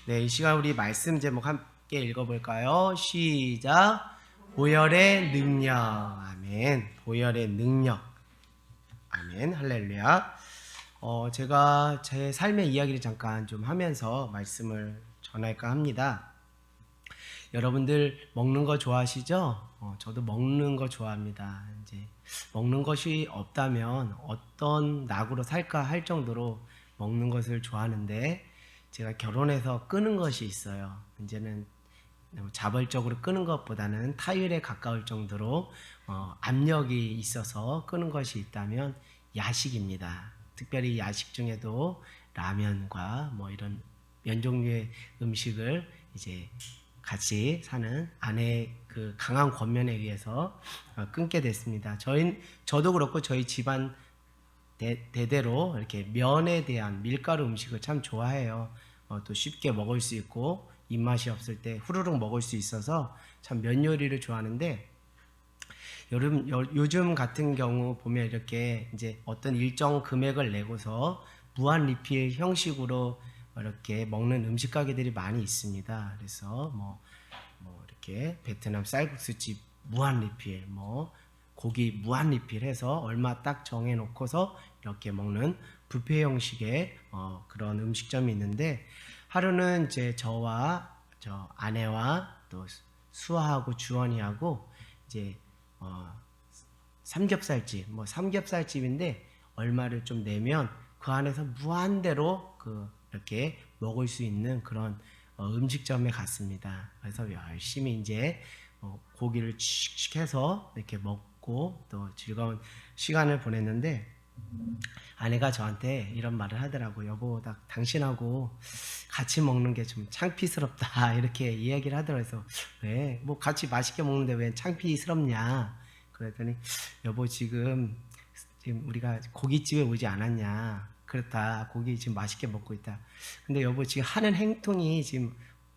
네, 이 시간 우리 말씀 제목 함께 읽어볼까요? 시작. 보혈의 능력. 아멘. 보혈의 능력. 아멘. 할렐루야. 제가 제 삶의 이야기를 잠깐 좀 하면서 말씀을 전할까 합니다. 여러분들 먹는 거 좋아하시죠? 저도 먹는 거 좋아합니다. 이제 먹는 것이 없다면 어떤 낙으로 살까 할 정도로 먹는 것을 좋아하는데, 제가 결혼해서 끄는 것이 있어요. 이제는 자발적으로 끄는 것보다는 타율에 가까울 정도로 압력이 있어서 끄는 것이 있다면 야식입니다. 특별히 야식 중에도 라면과 뭐 이런 면 종류의 음식을 이제 같이 사는 아내의 그 강한 권면에 의해서 끊게 됐습니다. 저도 그렇고 저희 집안 대대로 이렇게 면에 대한 밀가루 음식을 참 좋아해요. 또 쉽게 먹을 수 있고 입맛이 없을 때 후루룩 먹을 수 있어서 참 면 요리를 좋아하는데, 요즘 같은 경우 보면 이렇게 이제 어떤 일정 금액을 내고서 무한 리필 형식으로 이렇게 먹는 음식 가게들이 많이 있습니다. 그래서 뭐 이렇게 베트남 쌀국수집 무한 리필, 뭐 고기 무한 리필해서 얼마 딱 정해놓고서 이렇게 먹는 뷔페 형식의 그런 음식점이 있는데, 하루는 이제 저와 저 아내와 또 수아하고 주원이하고 이제 삼겹살집, 뭐 삼겹살집인데 얼마를 좀 내면 그 안에서 무한대로 이렇게 먹을 수 있는 그런 음식점에 갔습니다. 그래서 열심히 이제 고기를 칙칙해서 이렇게 먹고 또 즐거운 시간을 보냈는데, 아내가 저한테 이런 말을 하더라고요. 여보, 당신하고 같이 먹는 게 좀 창피스럽다. 이렇게 이야기를 하더라고요. 그래서 왜? 뭐 같이 맛있게 먹는데 왜 창피스럽냐? 그랬더니 여보, 지금 우리가 고깃집에 오지 않았냐? 그렇다. 고기 지금 맛있게 먹고 있다. 근데 여보, 지금 하는 행동이 지금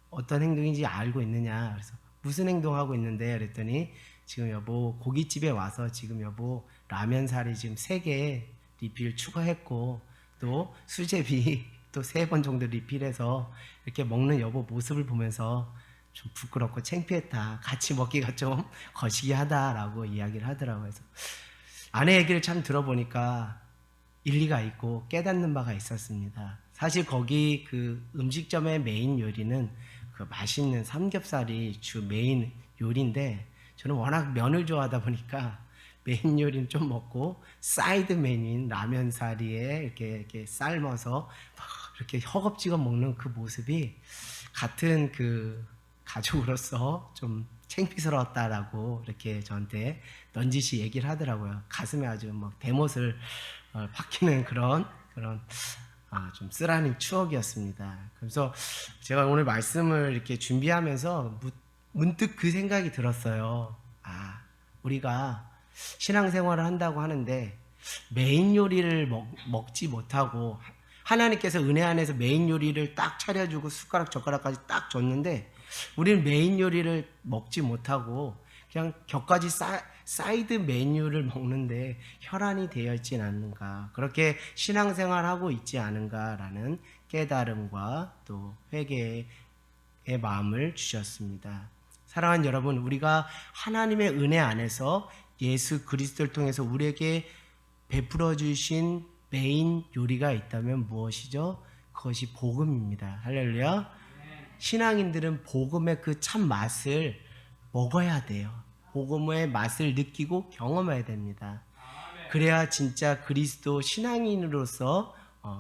어떤 행동인지 알고 있느냐? 그래서 무슨 행동하고 있는데? 그랬더니 지금 여보, 고깃집에 와서 지금 여보 라면 사리 지금 3개 리필 추가했고, 또 수제비 또 3번 정도 리필해서 이렇게 먹는 여보 모습을 보면서 좀 부끄럽고 창피했다. 같이 먹기가 좀 거시기하다라고 이야기를 하더라고요. 그래서 아내 얘기를 참 들어보니까 일리가 있고 깨닫는 바가 있었습니다. 사실 거기 그 음식점의 메인 요리는 그 맛있는 삼겹살이 주 메인 요리인데, 저는 워낙 면을 좋아하다 보니까 메인 요리는 좀 먹고 사이드 메뉴인 라면 사리에 이렇게 삶아서 이렇게 허겁지겁 먹는 그 모습이 같은 그 가족으로서 좀 창피스러웠다라고 이렇게 저한테 넌지시 얘기를 하더라고요. 가슴에 아주 막 대못을 박히는 그런 좀 쓰라린 추억이었습니다. 그래서 제가 오늘 말씀을 이렇게 준비하면서 문득 그 생각이 들었어요. 우리가 신앙생활을 한다고 하는데 메인 요리를 먹지 못하고, 하나님께서 은혜 안에서 메인 요리를 딱 차려주고 숟가락 젓가락까지 딱 줬는데 우리는 메인 요리를 먹지 못하고 그냥 곁가지 사이드 메뉴를 먹는데 혈안이 되어 있진 않는가, 그렇게 신앙생활하고 있지 않은가라는 깨달음과 또 회개의 마음을 주셨습니다. 사랑하는 여러분, 우리가 하나님의 은혜 안에서 예수 그리스도를 통해서 우리에게 베풀어 주신 메인 요리가 있다면 무엇이죠? 그것이 복음입니다. 할렐루야. 신앙인들은 복음의 그 참 맛을 먹어야 돼요. 복음의 맛을 느끼고 경험해야 됩니다. 그래야 진짜 그리스도 신앙인으로서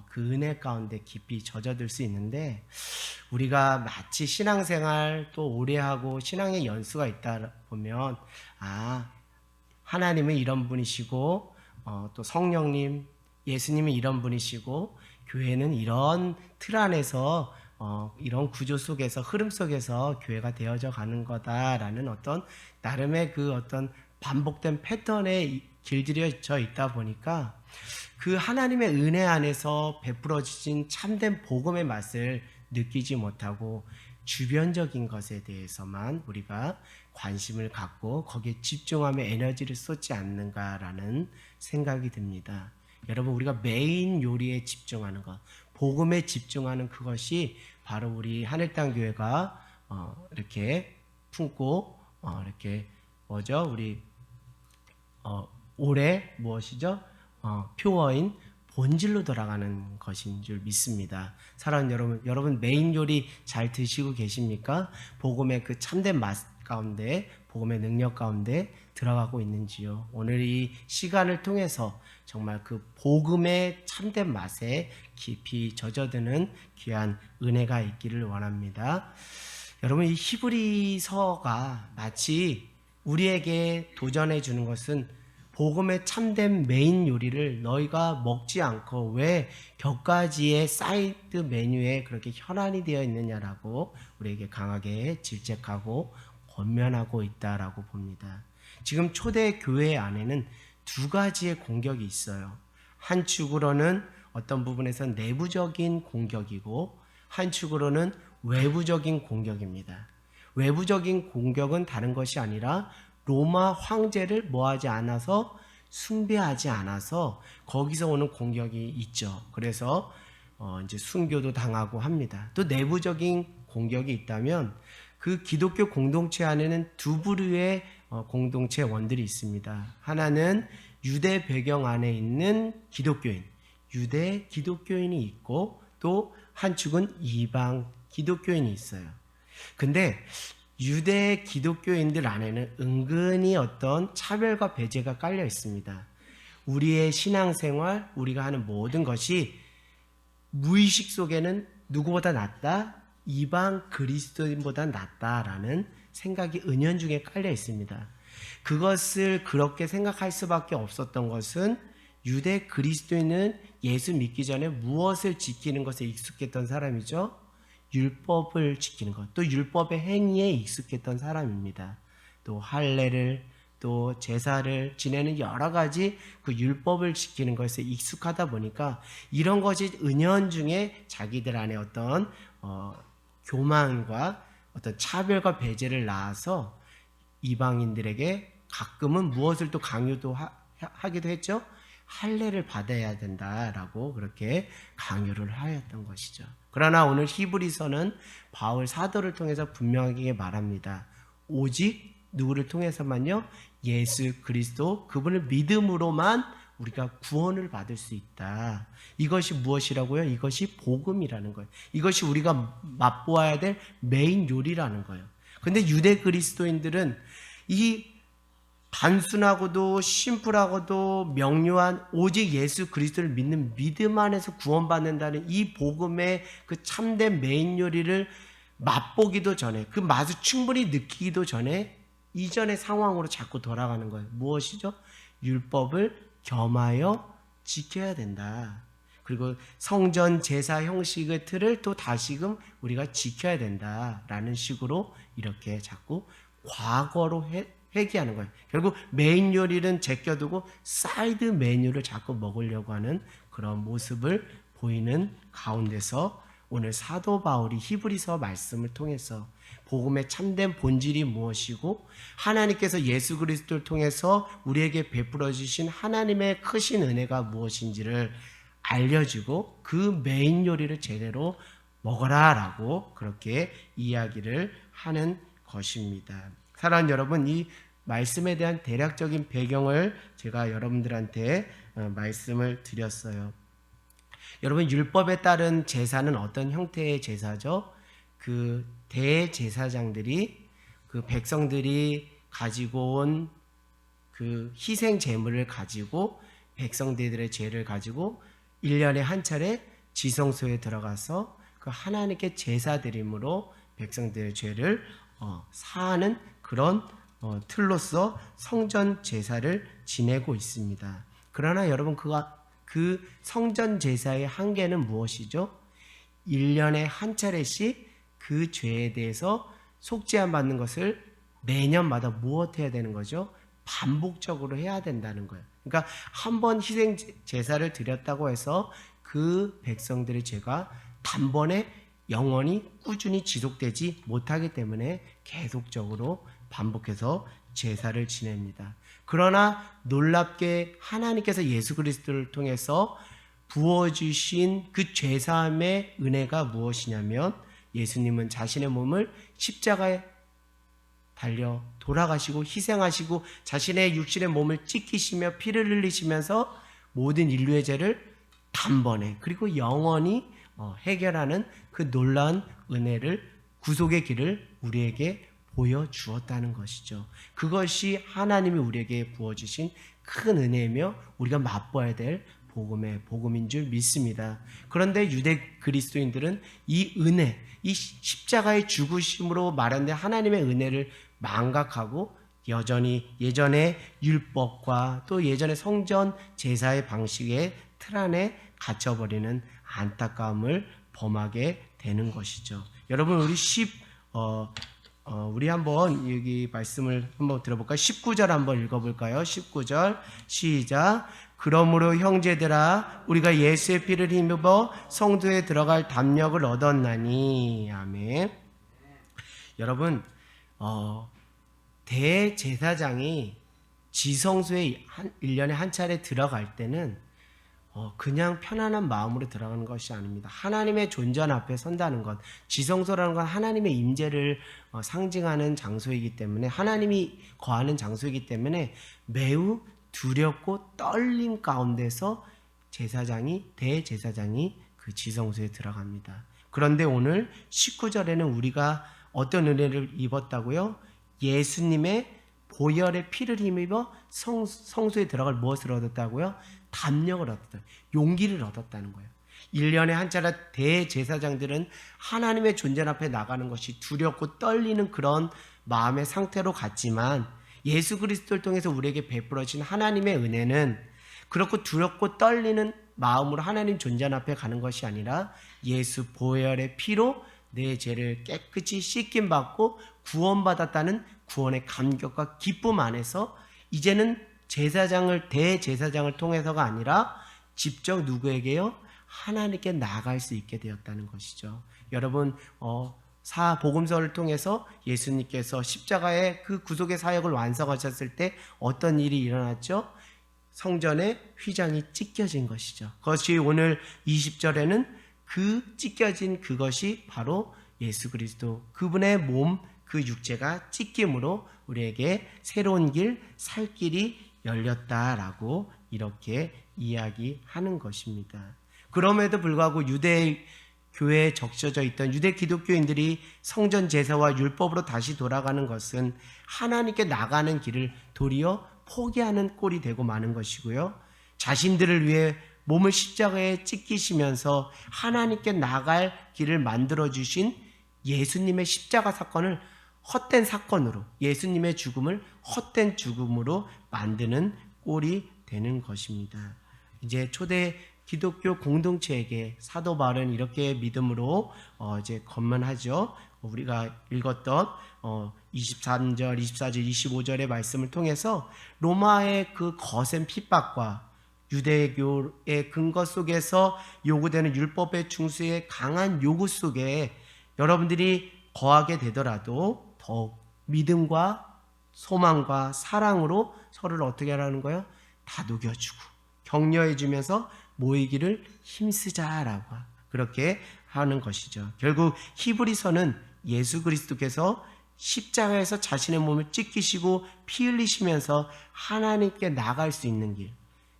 그 은혜 가운데 깊이 젖어들 수 있는데, 우리가 마치 신앙생활 또 오래 하고 신앙의 연수가 있다 보면 하나님은 이런 분이시고 또 성령님, 예수님은 이런 분이시고 교회는 이런 틀 안에서 이런 구조 속에서 흐름 속에서 교회가 되어져 가는 거다라는 어떤 나름의 그 어떤 반복된 패턴에 길들여져 있다 보니까 그 하나님의 은혜 안에서 베풀어 주신 참된 복음의 맛을 느끼지 못하고 주변적인 것에 대해서만 우리가 관심을 갖고 거기에 집중하며 에너지를 쏟지 않는가라는 생각이 듭니다. 여러분, 우리가 메인 요리에 집중하는 것, 복음에 집중하는 그것이 바로 우리 하늘땅 교회가 이렇게 품고 이렇게 우리 올해 무엇이죠? 표어인 본질로 돌아가는 것인 줄 믿습니다. 사랑하는 여러분 메인 요리 잘 드시고 계십니까? 복음의 그 참된 맛 가운데, 복음의 능력 가운데 들어가고 있는지요? 오늘 이 시간을 통해서 정말 그 복음의 참된 맛에 깊이 젖어드는 귀한 은혜가 있기를 원합니다. 여러분, 이 히브리서가 마치 우리에게 도전해 주는 것은 복음의 참된 메인 요리를 너희가 먹지 않고 왜 곁가지의 사이드 메뉴에 그렇게 혈안이 되어 있느냐라고 우리에게 강하게 질책하고 권면하고 있다라고 봅니다. 지금 초대 교회 안에는 두 가지의 공격이 있어요. 한 축으로는 어떤 부분에서 내부적인 공격이고 한 축으로는 외부적인 공격입니다. 외부적인 공격은 다른 것이 아니라 로마 황제를 뭐하지 않아서, 숭배하지 않아서 거기서 오는 공격이 있죠. 그래서 이제 순교도 당하고 합니다. 또 내부적인 공격이 있다면 그 기독교 공동체 안에는 두 부류의 공동체 원들이 있습니다. 하나는 유대 배경 안에 있는 기독교인, 유대 기독교인이 있고 또 한 축은 이방 기독교인이 있어요. 근데 유대 기독교인들 안에는 은근히 어떤 차별과 배제가 깔려 있습니다. 우리의 신앙생활, 우리가 하는 모든 것이 무의식 속에는 누구보다 낫다, 이방 그리스도인보다 낫다라는 생각이 은연중에 깔려 있습니다. 그것을 그렇게 생각할 수밖에 없었던 것은 유대 그리스도인은 예수 믿기 전에 무엇을 지키는 것에 익숙했던 사람이죠? 율법을 지키는 것, 또 율법의 행위에 익숙했던 사람입니다. 또 할례를, 또 제사를 지내는 여러 가지 그 율법을 지키는 것에 익숙하다 보니까 이런 것이 은연중에 자기들 안에 어떤 교만과 어떤 차별과 배제를 낳아서 이방인들에게 가끔은 무엇을 또 강요도 하기도 했죠. 할례를 받아야 된다라고 그렇게 강요를 하였던 것이죠. 그러나 오늘 히브리서는 바울 사도를 통해서 분명하게 말합니다. 오직 누구를 통해서만요? 예수 그리스도, 그분을 믿음으로만 우리가 구원을 받을 수 있다. 이것이 무엇이라고요? 이것이 복음이라는 거예요. 이것이 우리가 맛보아야 될 메인 요리라는 거예요. 근데 유대 그리스도인들은 이 단순하고도 심플하고도 명료한 오직 예수 그리스도를 믿는 믿음 안에서 구원받는다는 이 복음의 그 참된 메인 요리를 맛보기도 전에, 그 맛을 충분히 느끼기도 전에 이전의 상황으로 자꾸 돌아가는 거예요. 무엇이죠? 율법을 겸하여 지켜야 된다. 그리고 성전 제사 형식의 틀을 또 다시금 우리가 지켜야 된다라는 식으로 이렇게 자꾸 과거로 회귀하는 거예요. 결국 메인 요리는 제껴두고 사이드 메뉴를 자꾸 먹으려고 하는 그런 모습을 보이는 가운데서 오늘 사도 바울이 히브리서 말씀을 통해서 복음의 참된 본질이 무엇이고 하나님께서 예수 그리스도를 통해서 우리에게 베풀어 주신 하나님의 크신 은혜가 무엇인지를 알려주고 그 메인 요리를 제대로 먹어라라고 그렇게 이야기를 하는 것입니다. 사랑하는 여러분, 이 말씀에 대한 대략적인 배경을 제가 여러분들한테 말씀을 드렸어요. 여러분, 율법에 따른 제사는 어떤 형태의 제사죠? 그 대제사장들이 그 백성들이 가지고 온 그 희생 제물을 가지고 백성들의 죄를 가지고 1년에 한 차례 지성소에 들어가서 그 하나님께 제사 드림으로 백성들의 죄를 사하는 그런 틀로서 성전 제사를 지내고 있습니다. 그러나 여러분, 그 성전 제사의 한계는 무엇이죠? 1년에 한 차례씩 그 죄에 대해서 속죄함 받는 것을 매년마다 무엇해야 되는 거죠? 반복적으로 해야 된다는 거예요. 그러니까 한 번 희생 제사를 드렸다고 해서 그 백성들의 죄가 단번에 영원히 꾸준히 지속되지 못하기 때문에 계속적으로 반복해서 제사를 지냅니다. 그러나 놀랍게 하나님께서 예수 그리스도를 통해서 부어주신 그 죄사함의 은혜가 무엇이냐면 예수님은 자신의 몸을 십자가에 달려 돌아가시고 희생하시고 자신의 육신의 몸을 찢기시며 피를 흘리시면서 모든 인류의 죄를 단번에 그리고 영원히 해결하는 그 놀라운 은혜를, 구속의 길을 우리에게 보여주었다는 것이죠. 그것이 하나님이 우리에게 부어주신 큰 은혜이며 우리가 맛보아야 될 복음인 줄 믿습니다. 그런데 유대 그리스도인들은 이 은혜, 이 십자가의 죽으심으로 말하는 하나님의 은혜를 망각하고 여전히 예전의 율법과 또 예전의 성전 제사의 방식의 틀 안에 갇혀버리는 안타까움을 범하게 되는 것이죠. 여러분, 우리 한번 여기 말씀을 한번 들어볼까요? 19절 한번 읽어볼까요? 19절 시작. 그러므로 형제들아 우리가 예수의 피를 힘입어 성도에 들어갈 담력을 얻었나니. 아멘. 여러분, 대제사장이 지성소에 1년에 한 차례 들어갈 때는 그냥 편안한 마음으로 들어가는 것이 아닙니다. 하나님의 존전 앞에 선다는 것, 지성소라는 건 하나님의 임재를 상징하는 장소이기 때문에, 하나님이 거하는 장소이기 때문에 매우 두렵고 떨림 가운데서 대제사장이 그 지성소에 들어갑니다. 그런데 오늘 19절에는 우리가 어떤 은혜를 입었다고요? 예수님의 보혈의 피를 힘입어 성소에 들어갈 무엇을 얻었다고요? 담력을 얻었다. 용기를 얻었다는 거예요. 1년에 한 차례 대제사장들은 하나님의 존재 앞에 나가는 것이 두렵고 떨리는 그런 마음의 상태로 갔지만 예수 그리스도를 통해서 우리에게 베풀어진 하나님의 은혜는 그렇고 두렵고 떨리는 마음으로 하나님 존재 앞에 가는 것이 아니라 예수 보혈의 피로 내 죄를 깨끗이 씻김받고 구원받았다는 구원의 감격과 기쁨 안에서 이제는 대제사장을 통해서가 아니라 직접 누구에게요? 하나님께 나아갈 수 있게 되었다는 것이죠. 여러분, 복음서를 통해서 예수님께서 십자가의 그 구속의 사역을 완성하셨을 때 어떤 일이 일어났죠? 성전의 휘장이 찢겨진 것이죠. 그것이 오늘 20절에는 그 찢겨진 그것이 바로 예수 그리스도, 그분의 몸, 그 육체가 찢김으로 우리에게 새로운 길, 살 길이 열렸다라고 이렇게 이야기하는 것입니다. 그럼에도 불구하고 유대 교회에 적셔져 있던 유대 기독교인들이 성전 제사와 율법으로 다시 돌아가는 것은 하나님께 나가는 길을 도리어 포기하는 꼴이 되고 마는 것이고요. 자신들을 위해 몸을 십자가에 찢기시면서 하나님께 나갈 길을 만들어주신 예수님의 십자가 사건을 헛된 사건으로, 예수님의 죽음을 헛된 죽음으로 만드는 꼴이 되는 것입니다. 이제 초대 기독교 공동체에게 사도 바울은 이렇게 믿음으로 이제 권면하죠. 우리가 읽었던 23절, 24절, 25절의 말씀을 통해서 로마의 그 거센 핍박과 유대교의 근거 속에서 요구되는 율법의 중수의 강한 요구 속에 여러분들이 거하게 되더라도 더욱 믿음과 소망과 사랑으로 서로를 어떻게 하라는 거예요? 다독여주고 격려해주면서 모이기를 힘쓰자라고 그렇게 하는 것이죠. 결국 히브리서는 예수 그리스도께서 십자가에서 자신의 몸을 찢기시고 피 흘리시면서 하나님께 나갈 수 있는 길,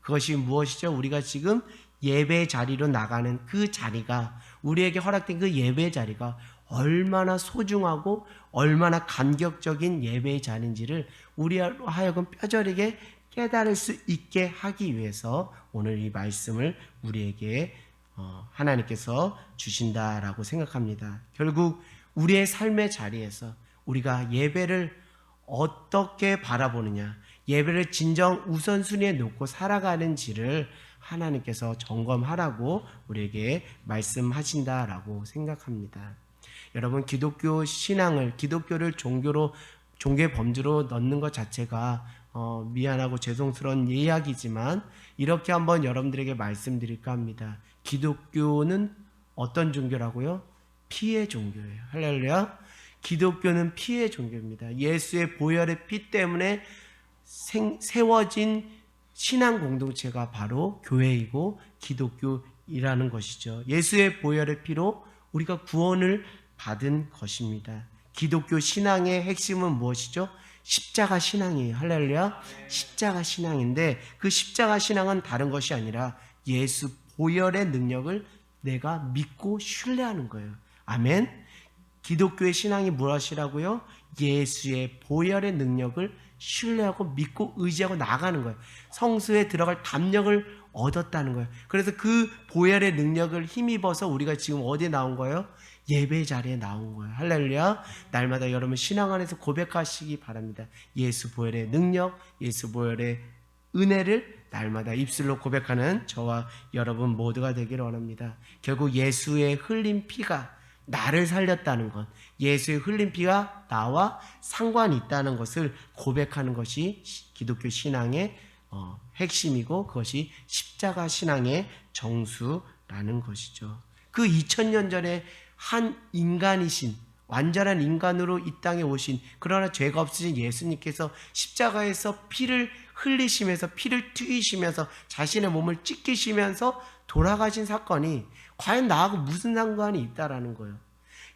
그것이 무엇이죠? 우리가 지금 예배 자리로 나가는 그 자리가, 우리에게 허락된 그 예배 자리가 얼마나 소중하고 얼마나 감격적인 예배의 자리인지를 우리로 하여금 뼈저리게 깨달을 수 있게 하기 위해서 오늘 이 말씀을 우리에게 하나님께서 주신다라고 생각합니다. 결국 우리의 삶의 자리에서 우리가 예배를 어떻게 바라보느냐, 예배를 진정 우선순위에 놓고 살아가는지를 하나님께서 점검하라고 우리에게 말씀하신다라고 생각합니다. 여러분, 기독교 신앙을, 기독교를 종교의 범주로 넣는 것 자체가 미안하고 죄송스러운 이야기지만 이렇게 한번 여러분들에게 말씀드릴까 합니다. 기독교는 어떤 종교라고요? 피의 종교예요. 할렐루야. 기독교는 피의 종교입니다. 예수의 보혈의 피 때문에 세워진 신앙 공동체가 바로 교회이고 기독교이라는 것이죠. 예수의 보혈의 피로 우리가 구원을 받은 것입니다. 기독교 신앙의 핵심은 무엇이죠? 십자가 신앙이에요. 할렐루야. 십자가 신앙인데 그 십자가 신앙은 다른 것이 아니라 예수 보혈의 능력을 내가 믿고 신뢰하는 거예요. 아멘. 기독교의 신앙이 무엇이라고요? 예수의 보혈의 능력을 신뢰하고 믿고 의지하고 나가는 거예요. 성수에 들어갈 담력을 얻었다는 거예요. 그래서 그 보혈의 능력을 힘입어서 우리가 지금 어디에 나온 거예요? 예배 자리에 나온 거예요. 할렐루야. 날마다 여러분 신앙 안에서 고백하시기 바랍니다. 예수 보혈의 능력, 예수 보혈의 은혜를 날마다 입술로 고백하는 저와 여러분 모두가 되기를 원합니다. 결국 예수의 흘린 피가 나를 살렸다는 것, 예수의 흘린 피가 나와 상관이 있다는 것을 고백하는 것이 기독교 신앙의 핵심이고 그것이 십자가 신앙의 정수라는 것이죠. 그 2000년 전에 한 인간이신 완전한 인간으로 이 땅에 오신 그러나 죄가 없으신 예수님께서 십자가에서 피를 흘리시면서 피를 튀기시면서 자신의 몸을 찢기시면서 돌아가신 사건이 과연 나하고 무슨 상관이 있다라는 거예요.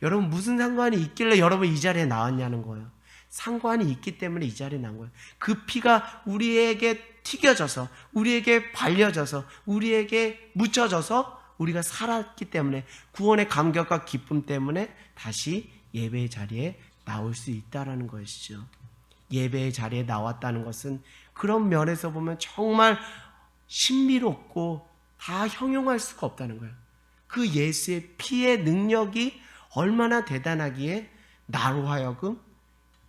여러분 무슨 상관이 있길래 여러분 이 자리에 나왔냐는 거예요. 상관이 있기 때문에 이 자리에 나온 거예요. 그 피가 우리에게 튀겨져서 우리에게 발려져서 우리에게 묻혀져서 우리가 살았기 때문에 구원의 감격과 기쁨 때문에 다시 예배의 자리에 나올 수 있다라는 것이죠. 예배의 자리에 나왔다는 것은 그런 면에서 보면 정말 신비롭고 다 형용할 수가 없다는 거예요. 그 예수의 피의 능력이 얼마나 대단하기에 나로 하여금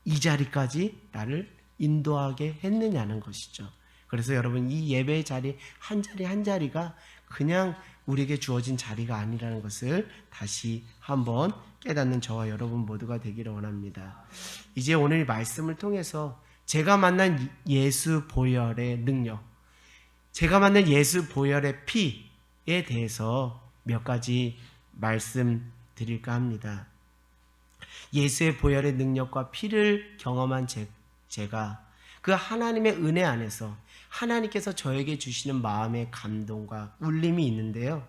이 자리까지 나를 인도하게 했느냐는 것이죠. 그래서 여러분 이 예배의 자리 한 자리 한 자리가 그냥 우리에게 주어진 자리가 아니라는 것을 다시 한번 깨닫는 저와 여러분 모두가 되기를 원합니다. 이제 오늘 말씀을 통해서 제가 만난 예수 보혈의 능력, 제가 만난 예수 보혈의 피에 대해서 몇 가지 말씀드릴까 합니다. 예수의 보혈의 능력과 피를 경험한 제가 그 하나님의 은혜 안에서 하나님께서 저에게 주시는 마음의 감동과 울림이 있는데요.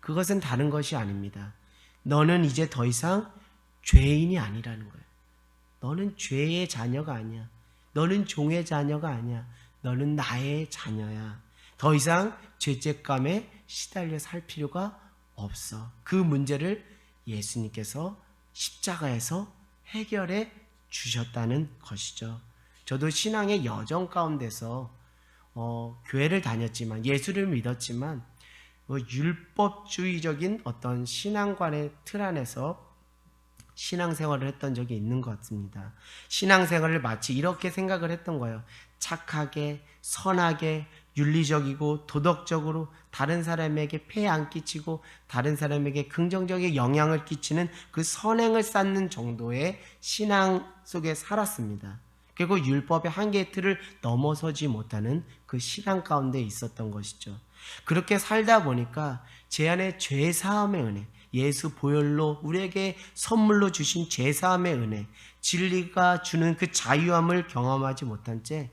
그것은 다른 것이 아닙니다. 너는 이제 더 이상 죄인이 아니라는 거예요. 너는 죄의 자녀가 아니야. 너는 종의 자녀가 아니야. 너는 나의 자녀야. 더 이상 죄책감에 시달려 살 필요가 없어. 그 문제를 예수님께서 십자가에서 해결해 주셨다는 것이죠. 저도 신앙의 여정 가운데서 교회를 다녔지만 예수를 믿었지만 율법주의적인 어떤 신앙관의 틀 안에서 신앙생활을 했던 적이 있는 것 같습니다. 신앙생활을 마치 이렇게 생각을 했던 거예요. 착하게, 선하게, 윤리적이고 도덕적으로 다른 사람에게 폐해 안 끼치고 다른 사람에게 긍정적인 영향을 끼치는 그 선행을 쌓는 정도의 신앙 속에 살았습니다. 결국 율법의 한계의 틀을 넘어서지 못하는 그 신앙 가운데 있었던 것이죠. 그렇게 살다 보니까 제 안에 죄사함의 은혜, 예수 보혈로 우리에게 선물로 주신 죄사함의 은혜, 진리가 주는 그 자유함을 경험하지 못한 채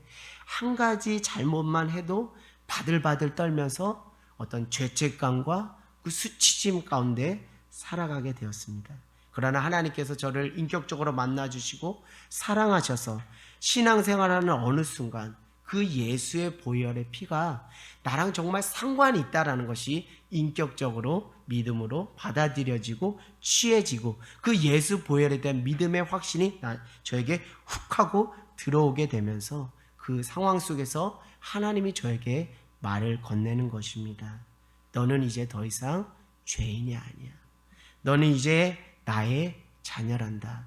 한 가지 잘못만 해도 바들바들 떨면서 어떤 죄책감과 그 수치심 가운데 살아가게 되었습니다. 그러나 하나님께서 저를 인격적으로 만나주시고 사랑하셔서 신앙생활하는 어느 순간 그 예수의 보혈의 피가 나랑 정말 상관이 있다라는 것이 인격적으로 믿음으로 받아들여지고 취해지고 그 예수 보혈에 대한 믿음의 확신이 저에게 훅 하고 들어오게 되면서 그 상황 속에서 하나님이 저에게 말을 건네는 것입니다. 너는 이제 더 이상 죄인이 아니야. 너는 이제 나의 자녀란다.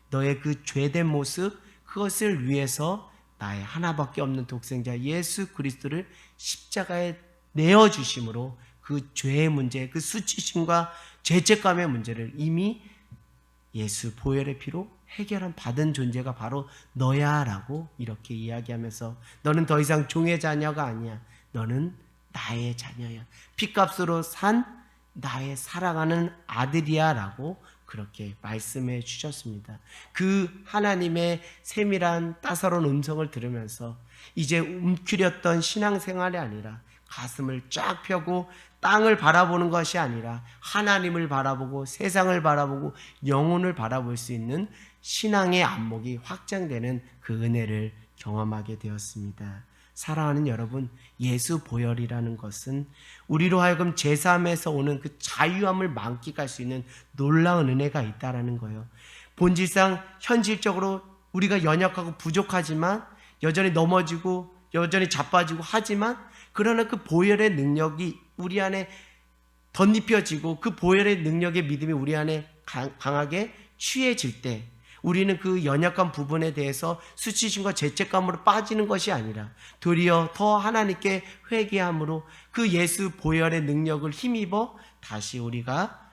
너의 그 죄된 모습 그것을 위해서 나의 하나밖에 없는 독생자 예수 그리스도를 십자가에 내어주심으로 그 죄의 문제, 그 수치심과 죄책감의 문제를 이미 예수 보혈의 피로 해결한 받은 존재가 바로 너야 라고 이렇게 이야기하면서 너는 더 이상 종의 자녀가 아니야. 너는 나의 자녀야. 핏값으로 산 나의 사랑하는 아들이야 라고 그렇게 말씀해 주셨습니다. 그 하나님의 세밀한 따사로운 음성을 들으면서 이제 움츠렸던 신앙생활이 아니라 가슴을 쫙 펴고 땅을 바라보는 것이 아니라 하나님을 바라보고 세상을 바라보고 영혼을 바라볼 수 있는 신앙의 안목이 확장되는 그 은혜를 경험하게 되었습니다. 사랑하는 여러분, 예수 보혈이라는 것은 우리로 하여금 제3에서 오는 그 자유함을 만끽할 수 있는 놀라운 은혜가 있다라는 거예요. 본질상 현실적으로 우리가 연약하고 부족하지만 여전히 넘어지고 여전히 자빠지고 하지만 그러나 그 보혈의 능력이 우리 안에 덧입혀지고 그 보혈의 능력의 믿음이 우리 안에 강하게 취해질 때 우리는 그 연약한 부분에 대해서 수치심과 죄책감으로 빠지는 것이 아니라 도리어 더 하나님께 회개함으로 그 예수 보혈의 능력을 힘입어 다시 우리가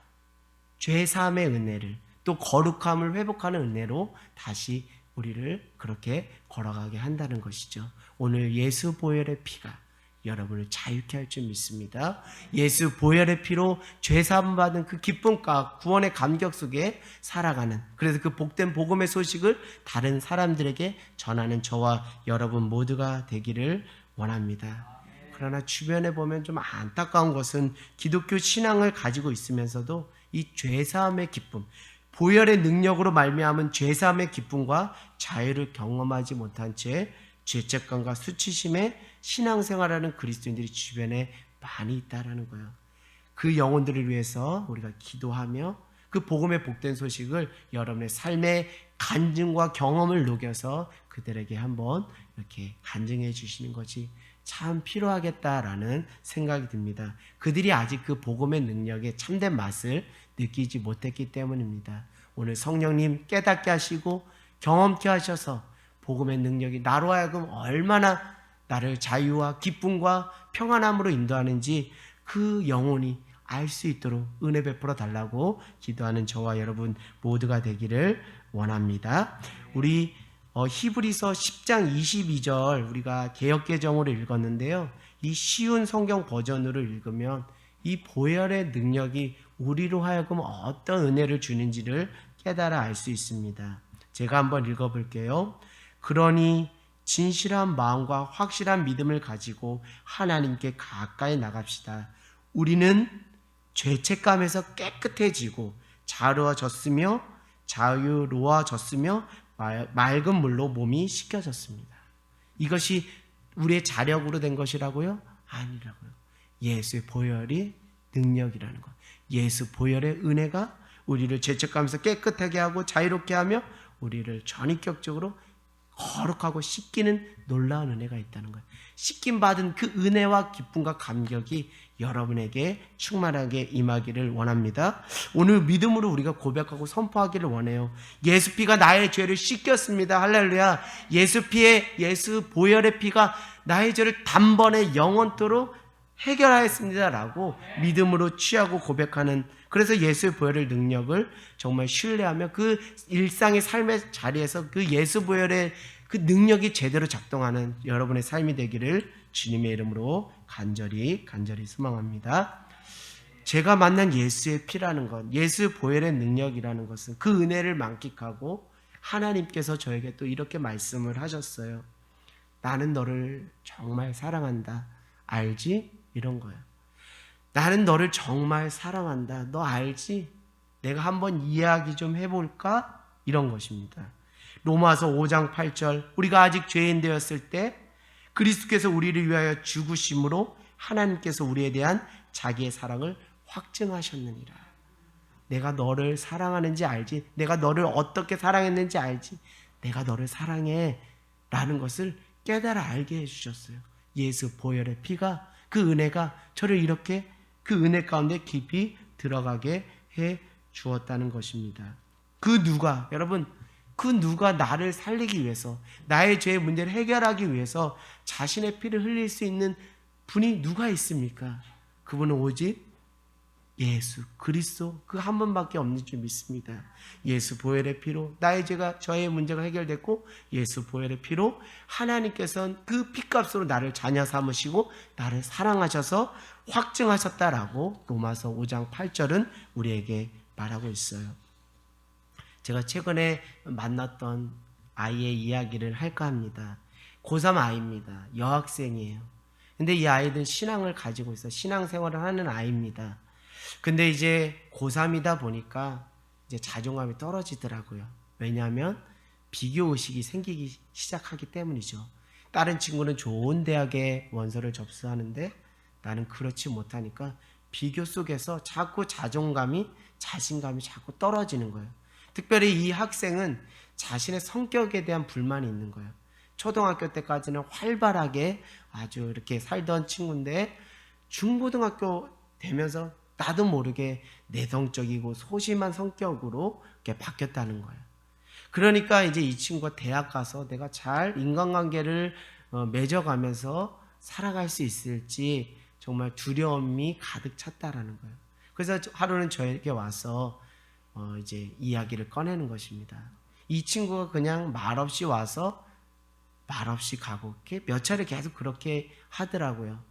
죄사함의 은혜를 또 거룩함을 회복하는 은혜로 다시 우리를 그렇게 걸어가게 한다는 것이죠. 오늘 예수 보혈의 피가 여러분을 자유케 할 줄 믿습니다. 예수 보혈의 피로 죄사함 받은 그 기쁨과 구원의 감격 속에 살아가는, 그래서 그 복된 복음의 소식을 다른 사람들에게 전하는 저와 여러분 모두가 되기를 원합니다. 그러나 주변에 보면 좀 안타까운 것은 기독교 신앙을 가지고 있으면서도 이 죄사함의 기쁨, 보혈의 능력으로 말미암은 죄사함의 기쁨과 자유를 경험하지 못한 채 죄책감과 수치심에 신앙생활하는 그리스도인들이 주변에 많이 있다라는 거예요. 그 영혼들을 위해서 우리가 기도하며 그 복음의 복된 소식을 여러분의 삶의 간증과 경험을 녹여서 그들에게 한번 이렇게 간증해 주시는 것이 참 필요하겠다라는 생각이 듭니다. 그들이 아직 그 복음의 능력의 참된 맛을 느끼지 못했기 때문입니다. 오늘 성령님 깨닫게 하시고 경험케 하셔서 복음의 능력이 나로 하여금 얼마나 나를 자유와 기쁨과 평안함으로 인도하는지 그 영혼이 알 수 있도록 은혜 베풀어 달라고 기도하는 저와 여러분 모두가 되기를 원합니다. 우리 히브리서 10장 22절 우리가 개역개정으로 읽었는데요. 이 쉬운 성경 버전으로 읽으면 이 보혈의 능력이 우리로 하여금 어떤 은혜를 주는지를 깨달아 알 수 있습니다. 제가 한번 읽어볼게요. 그러니 진실한 마음과 확실한 믿음을 가지고 하나님께 가까이 나갑시다. 우리는 죄책감에서 깨끗해지고 자유로워졌으며 맑은 물로 몸이 씻겨졌습니다. 이것이 우리의 자력으로 된 것이라고요? 아니라고요. 예수의 보혈이 능력이라는 것. 예수 보혈의 은혜가 우리를 죄책감에서 깨끗하게 하고 자유롭게 하며 우리를 전인격적으로 거룩하고 씻기는 놀라운 은혜가 있다는 거예요. 씻김 받은 그 은혜와 기쁨과 감격이 여러분에게 충만하게 임하기를 원합니다. 오늘 믿음으로 우리가 고백하고 선포하기를 원해요. 예수 피가 나의 죄를 씻겼습니다. 할렐루야. 예수 보혈의 피가 나의 죄를 단번에 영원토록 해결하였습니다라고 믿음으로 취하고 고백하는, 그래서 예수의 보혈의 능력을 정말 신뢰하며 그 일상의 삶의 자리에서 그 예수 보혈의 그 능력이 제대로 작동하는 여러분의 삶이 되기를 주님의 이름으로 간절히 소망합니다. 제가 만난 예수의 피라는 것, 예수 보혈의 능력이라는 것은 그 은혜를 만끽하고 하나님께서 저에게 또 이렇게 말씀을 하셨어요. 나는 너를 정말 사랑한다. 알지? 이런 거예요. 나는 너를 정말 사랑한다. 너 알지? 내가 한번 이야기 좀 해볼까? 이런 것입니다. 로마서 5장 8절 우리가 아직 죄인 되었을 때 그리스도께서 우리를 위하여 죽으심으로 하나님께서 우리에 대한 자기의 사랑을 확증하셨느니라. 내가 너를 사랑하는지 알지? 내가 너를 어떻게 사랑했는지 알지? 내가 너를 사랑해 라는 것을 깨달아 알게 해주셨어요. 예수 보혈의 피가, 그 은혜가 저를 이렇게 그 은혜 가운데 깊이 들어가게 해 주었다는 것입니다. 여러분, 그 누가 나를 살리기 위해서, 나의 죄의 문제를 해결하기 위해서 자신의 피를 흘릴 수 있는 분이 누가 있습니까? 그분은 오직 예수 그리스도 그 한 분밖에 없는 줄 믿습니다. 예수 보혈의 피로 저의 문제가 해결됐고, 예수 보혈의 피로 하나님께서는 그 피값으로 나를 자녀 삼으시고 나를 사랑하셔서 확증하셨다라고 로마서 5장 8절은 우리에게 말하고 있어요. 제가 최근에 만났던 아이의 이야기를 할까 합니다. 고3 아이입니다. 여학생이에요. 근데 이 아이는 신앙을 가지고 있어. 신앙생활을 하는 아이입니다. 근데 이제 고3이다 보니까 이제 자존감이 떨어지더라고요. 왜냐하면 비교의식이 생기기 시작하기 때문이죠. 다른 친구는 좋은 대학에 원서를 접수하는데 나는 그렇지 못하니까 비교 속에서 자꾸 자신감이 자꾸 떨어지는 거예요. 특별히 이 학생은 자신의 성격에 대한 불만이 있는 거예요. 초등학교 때까지는 활발하게 아주 이렇게 살던 친구인데 중고등학교 되면서 나도 모르게 내성적이고 소심한 성격으로 이렇게 바뀌었다는 거예요. 그러니까 이제 이 친구가 대학 가서 내가 잘 인간관계를 맺어가면서 살아갈 수 있을지 정말 두려움이 가득 찼다라는 거예요. 그래서 하루는 저에게 와서 이제 이야기를 꺼내는 것입니다. 이 친구가 그냥 말없이 와서 말없이 가고 이렇게 몇 차례 계속 그렇게 하더라고요.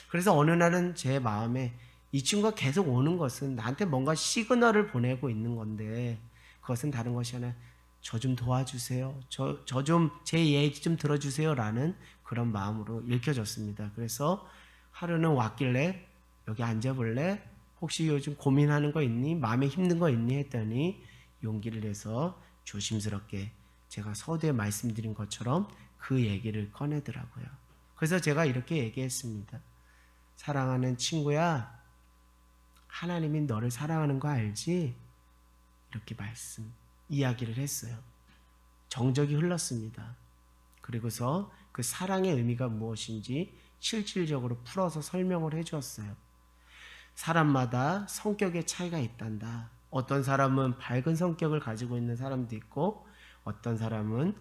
그래서 어느 날은 제 마음에 이 친구가 계속 오는 것은 나한테 뭔가 시그널을 보내고 있는 건데 그것은 다른 것이 아니라 저 좀 도와주세요. 저 좀 제 얘기 좀 들어주세요. 라는 그런 마음으로 읽혀졌습니다. 그래서 하루는 왔길래 여기 앉아볼래? 혹시 요즘 고민하는 거 있니? 마음에 힘든 거 있니? 했더니 용기를 내서 조심스럽게 제가 서두에 말씀드린 것처럼 그 얘기를 꺼내더라고요. 그래서 제가 이렇게 얘기했습니다. 사랑하는 친구야, 하나님이 너를 사랑하는 거 알지? 이렇게 이야기를 했어요. 정적이 흘렀습니다. 그리고서 그 사랑의 의미가 무엇인지 실질적으로 풀어서 설명을 해주었어요. 사람마다 성격의 차이가 있단다. 어떤 사람은 밝은 성격을 가지고 있는 사람도 있고 어떤 사람은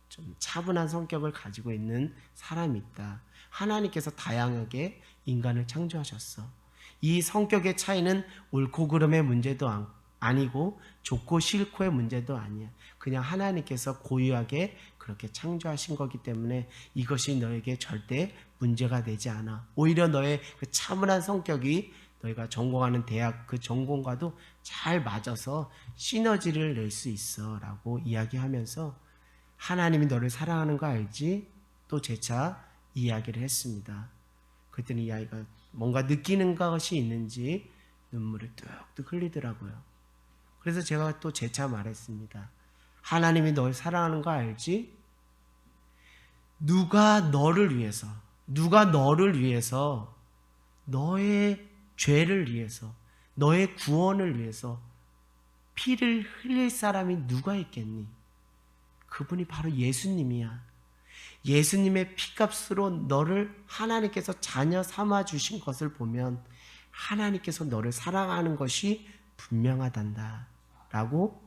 좀 차분한 성격을 가지고 있는 사람이 있다. 하나님께서 다양하게 인간을 창조하셨어. 이 성격의 차이는 옳고 그름의 문제도 아니고 좋고 싫고의 문제도 아니야. 그냥 하나님께서 고유하게 그렇게 창조하신 거기 때문에 이것이 너에게 절대 문제가 되지 않아. 오히려 너의 그 차분한 성격이 너희가 전공하는 대학 그 전공과도 잘 맞아서 시너지를 낼 수 있어 라고 이야기하면서 하나님이 너를 사랑하는 거 알지? 또 재차 이야기를 했습니다. 그랬더니 이 아이가 뭔가 느끼는 것이 있는지 눈물을 뚝뚝 흘리더라고요. 그래서 제가 또 재차 말했습니다. 하나님이 널 사랑하는 거 알지? 누가 너를 위해서 너의 죄를 위해서 너의 구원을 위해서 피를 흘릴 사람이 누가 있겠니? 그분이 바로 예수님이야. 예수님의 피값으로 너를 하나님께서 자녀 삼아 주신 것을 보면 하나님께서 너를 사랑하는 것이 분명하단다 라고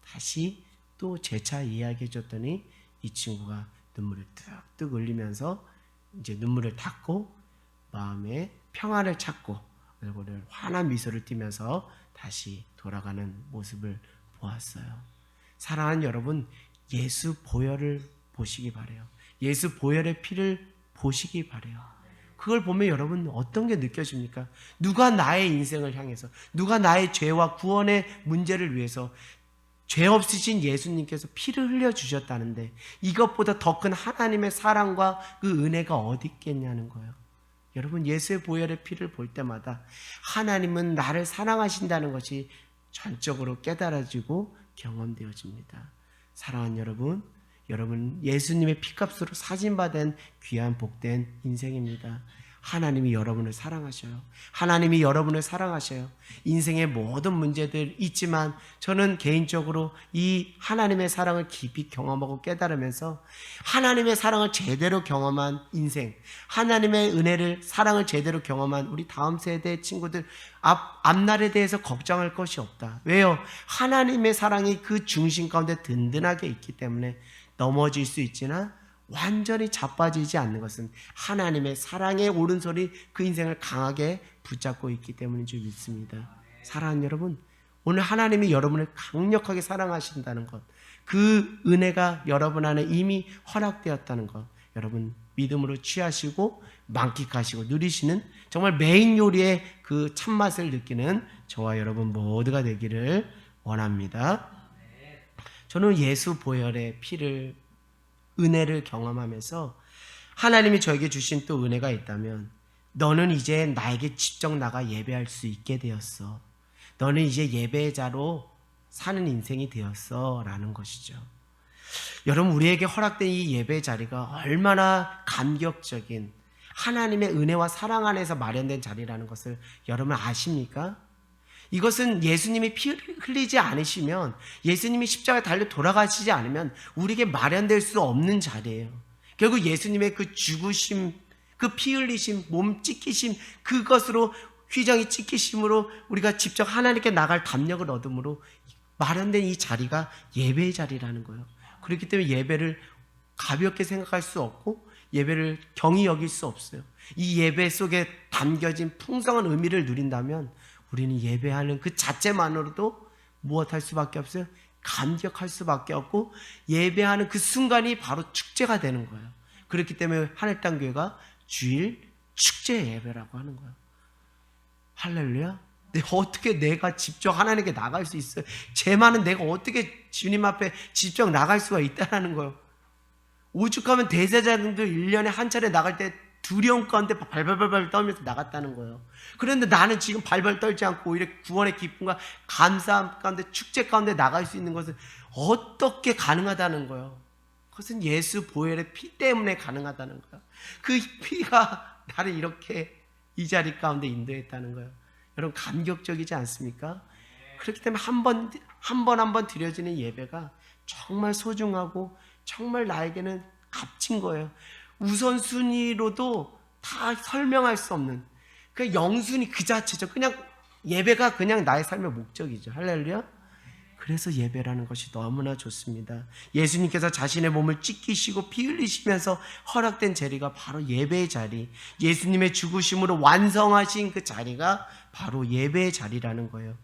다시 또 재차 이야기해 줬더니 이 친구가 눈물을 뚝뚝 흘리면서 이제 눈물을 닦고 마음에 평안을 찾고 얼굴을 환한 미소를 띠면서 다시 돌아가는 모습을 보았어요. 사랑하는 여러분, 예수 보혈을 보시기 바래요. 예수 보혈의 피를 보시기 바래요. 그걸 보면 여러분 어떤 게 느껴집니까? 누가 나의 인생을 향해서, 누가 나의 죄와 구원의 문제를 위해서 죄 없으신 예수님께서 피를 흘려주셨다는데 이것보다 더 큰 하나님의 사랑과 그 은혜가 어디 있겠냐는 거예요. 여러분, 예수의 보혈의 피를 볼 때마다 하나님은 나를 사랑하신다는 것이 전적으로 깨달아지고 경험되어집니다. 사랑하는 여러분 예수님의 피값으로 사진받은 귀한 복된 인생입니다. 하나님이 여러분을 사랑하셔요. 하나님이 여러분을 사랑하셔요. 인생의 모든 문제들 있지만 저는 개인적으로 이 하나님의 사랑을 깊이 경험하고 깨달으면서 하나님의 사랑을 제대로 경험한 인생, 하나님의 은혜를 사랑을 제대로 경험한 우리 다음 세대 친구들 앞날에 대해서 걱정할 것이 없다. 왜요? 하나님의 사랑이 그 중심 가운데 든든하게 있기 때문에 넘어질 수 있지만 완전히 자빠지지 않는 것은 하나님의 사랑의 오른손이 그 인생을 강하게 붙잡고 있기 때문인 줄 믿습니다. 사랑하는 여러분, 오늘 하나님이 여러분을 강력하게 사랑하신다는 것, 그 은혜가 여러분 안에 이미 허락되었다는 것, 여러분 믿음으로 취하시고 만끽하시고 누리시는 정말 메인 요리의 그 참맛을 느끼는 저와 여러분 모두가 되기를 원합니다. 저는 예수 보혈의 피를, 은혜를 경험하면서 하나님이 저에게 주신 또 은혜가 있다면 너는 이제 나에게 직접 나가 예배할 수 있게 되었어. 너는 이제 예배자로 사는 인생이 되었어 라는 것이죠. 여러분, 우리에게 허락된 이 예배 자리가 얼마나 감격적인 하나님의 은혜와 사랑 안에서 마련된 자리라는 것을 여러분 아십니까? 이것은 예수님이 피 흘리지 않으시면, 예수님이 십자가에 달려 돌아가시지 않으면 우리에게 마련될 수 없는 자리예요. 결국 예수님의 그 죽으심, 그 피 흘리심, 몸 찢기심, 그것으로 휘장이 찢기심으로 우리가 직접 하나님께 나갈 담력을 얻음으로 마련된 이 자리가 예배의 자리라는 거예요. 그렇기 때문에 예배를 가볍게 생각할 수 없고 예배를 경히 여길 수 없어요. 이 예배 속에 담겨진 풍성한 의미를 누린다면 우리는 예배하는 그 자체만으로도 무엇할 수밖에 없어요? 감격할 수밖에 없고 예배하는 그 순간이 바로 축제가 되는 거예요. 그렇기 때문에 하늘땅교회가 주일 축제 예배라고 하는 거예요. 할렐루야. 어떻게 내가 직접 하나님께 나갈 수 있어요? 죄만은 내가 어떻게 주님 앞에 직접 나갈 수가 있다는 거예요. 오죽하면 대제사장도 1년에 한 차례 나갈 때 두려움 가운데 발발발발 떨면서 나갔다는 거예요. 그런데 나는 지금 발발 떨지 않고 오히려 구원의 기쁨과 감사함 가운데, 축제 가운데 나갈 수 있는 것은 어떻게 가능하다는 거예요. 그것은 예수 보혈의 피 때문에 가능하다는 거예요. 그 피가 나를 이렇게 이 자리 가운데 인도했다는 거예요. 여러분, 감격적이지 않습니까? 그렇기 때문에 한 번 드려지는 예배가 정말 소중하고 정말 나에게는 값진 거예요. 우선순위로도 다 설명할 수 없는 그 영순위 그 자체죠. 그냥 예배가 그냥 나의 삶의 목적이죠. 할렐루야. 그래서 예배라는 것이 너무나 좋습니다. 예수님께서 자신의 몸을 찢기시고 피 흘리시면서 허락된 자리가 바로 예배의 자리, 예수님의 죽으심으로 완성하신 그 자리가 바로 예배의 자리라는 거예요.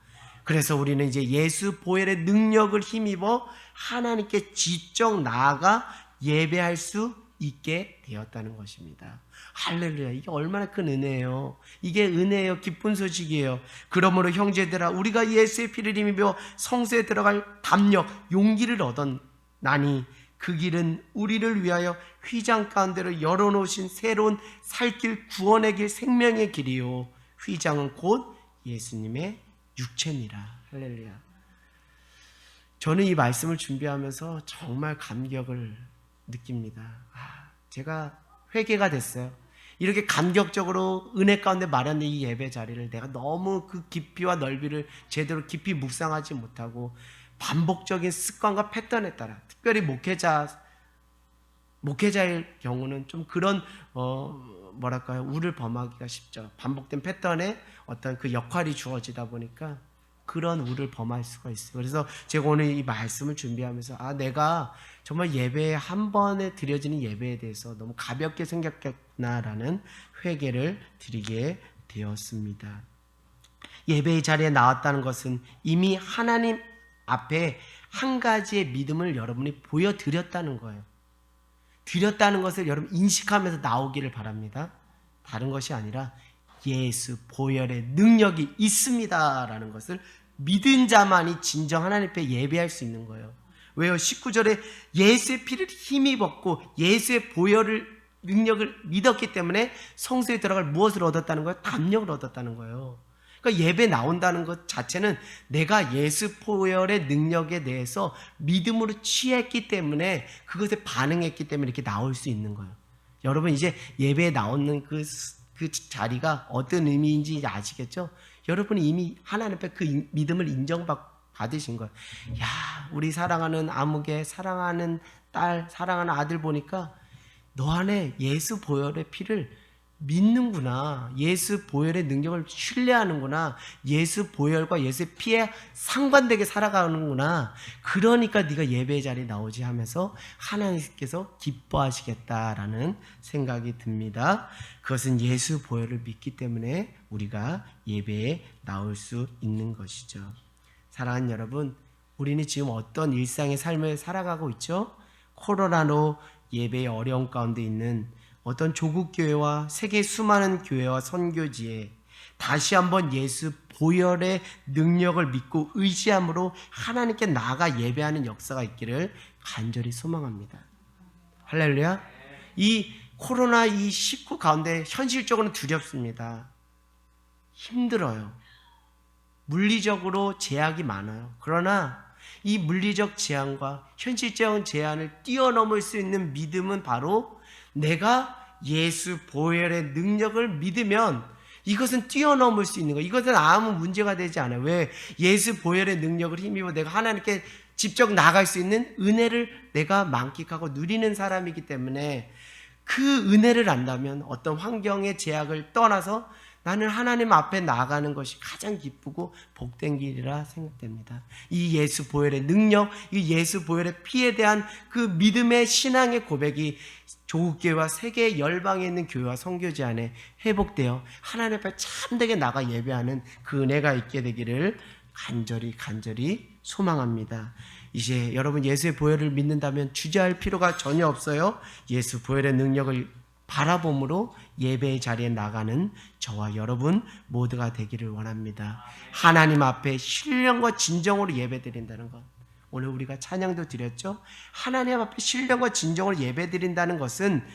그래서 우리는 이제 예수 보혈의 능력을 힘입어 하나님께 직접 나아가 예배할 수 있게 되었다는 것입니다. 할렐루야. 이게 얼마나 큰 은혜예요. 이게 은혜예요. 기쁜 소식이에요. 그러므로 형제들아, 우리가 예수의 피를 힘입어 성소에 들어갈 담력, 용기를 얻었나니 그 길은 우리를 위하여 휘장 가운데로 열어놓으신 새로운 살길, 구원의 길, 생명의 길이요, 휘장은 곧 예수님의 육체니라. 할렐루야. 저는 이 말씀을 준비하면서 정말 감격을 느낍니다. 제가 회개가 됐어요. 이렇게 감격적으로 은혜 가운데 마련된 이 예배 자리를 내가 너무 그 깊이와 넓이를 제대로 깊이 묵상하지 못하고 반복적인 습관과 패턴에 따라, 특별히 목회자일 경우는 좀 그런 우를 범하기가 쉽죠. 반복된 패턴에 어떤 그 역할이 주어지다 보니까 그런 우를 범할 수가 있어요. 그래서 제가 오늘 이 말씀을 준비하면서 내가 정말 예배에 한 번에 드려지는 예배에 대해서 너무 가볍게 생각했구나라는 회개를 드리게 되었습니다. 예배의 자리에 나왔다는 것은 이미 하나님 앞에 한 가지의 믿음을 여러분이 보여드렸다는 거예요. 드렸다는 것을 여러분 인식하면서 나오기를 바랍니다. 다른 것이 아니라 예수 보혈의 능력이 있습니다라는 것을 믿은 자만이 진정 하나님 앞에 예배할 수 있는 거예요. 왜요? 19절에 예수의 피를 힘입었고 예수의 보혈을 능력을 믿었기 때문에 성소에 들어갈 무엇을 얻었다는 거예요? 담력을 얻었다는 거예요. 그러니까 예배 나온다는 것 자체는 내가 예수 보혈의 능력에 대해서 믿음으로 취했기 때문에, 그것에 반응했기 때문에 이렇게 나올 수 있는 거예요. 여러분, 이제 예배에 나오는 그 자리가 어떤 의미인지 아시겠죠? 여러분이 이미 하나님 앞에 그 믿음을 인정받으신 거예요. 야, 우리 사랑하는 아무개, 사랑하는 딸, 사랑하는 아들 보니까 너 안에 예수 보혈의 피를 믿는구나. 예수 보혈의 능력을 신뢰하는구나. 예수 보혈과 예수의 피에 상반되게 살아가는구나. 그러니까 네가 예배의 자리에 나오지 하면서 하나님께서 기뻐하시겠다라는 생각이 듭니다. 그것은 예수 보혈을 믿기 때문에 우리가 예배에 나올 수 있는 것이죠. 사랑하는 여러분, 우리는 지금 어떤 일상의 삶을 살아가고 있죠? 코로나로 예배의 어려움 가운데 있는 어떤 조국 교회와 세계 수많은 교회와 선교지에 다시 한번 예수 보혈의 능력을 믿고 의지함으로 하나님께 나아가 예배하는 역사가 있기를 간절히 소망합니다. 할렐루야. 이 코로나 이 19 가운데 현실적으로는 두렵습니다. 힘들어요. 물리적으로 제약이 많아요. 그러나 이 물리적 제한과 현실적 제한을 뛰어넘을 수 있는 믿음은 바로 내가 예수 보혈의 능력을 믿으면 이것은 뛰어넘을 수 있는 거예요. 이것은 아무 문제가 되지 않아요. 왜? 예수 보혈의 능력을 힘입어 내가 하나님께 직접 나갈 수 있는 은혜를 내가 만끽하고 누리는 사람이기 때문에 그 은혜를 안다면 어떤 환경의 제약을 떠나서 나는 하나님 앞에 나아가는 것이 가장 기쁘고 복된 길이라 생각됩니다. 이 예수 보혈의 능력, 이 예수 보혈의 피에 대한 그 믿음의 신앙의 고백이 조국교회와 세계 열방에 있는 교회와 선교지 안에 회복되어 하나님 앞에 참되게 나가 예배하는 그 은혜가 있게 되기를 간절히 소망합니다. 이제 여러분 예수의 보혈을 믿는다면 주저할 필요가 전혀 없어요. 예수 보혈의 능력을 바라봄으로 예배의 자리에 나가는 저와 여러분 모두가 되기를 원합니다. 하나님 앞에 신령과 진정으로 예배드린다는 것, 오늘 우리가 찬양도 드렸죠. 하나님 앞에 신령과 진정으로 예배드린다는 것은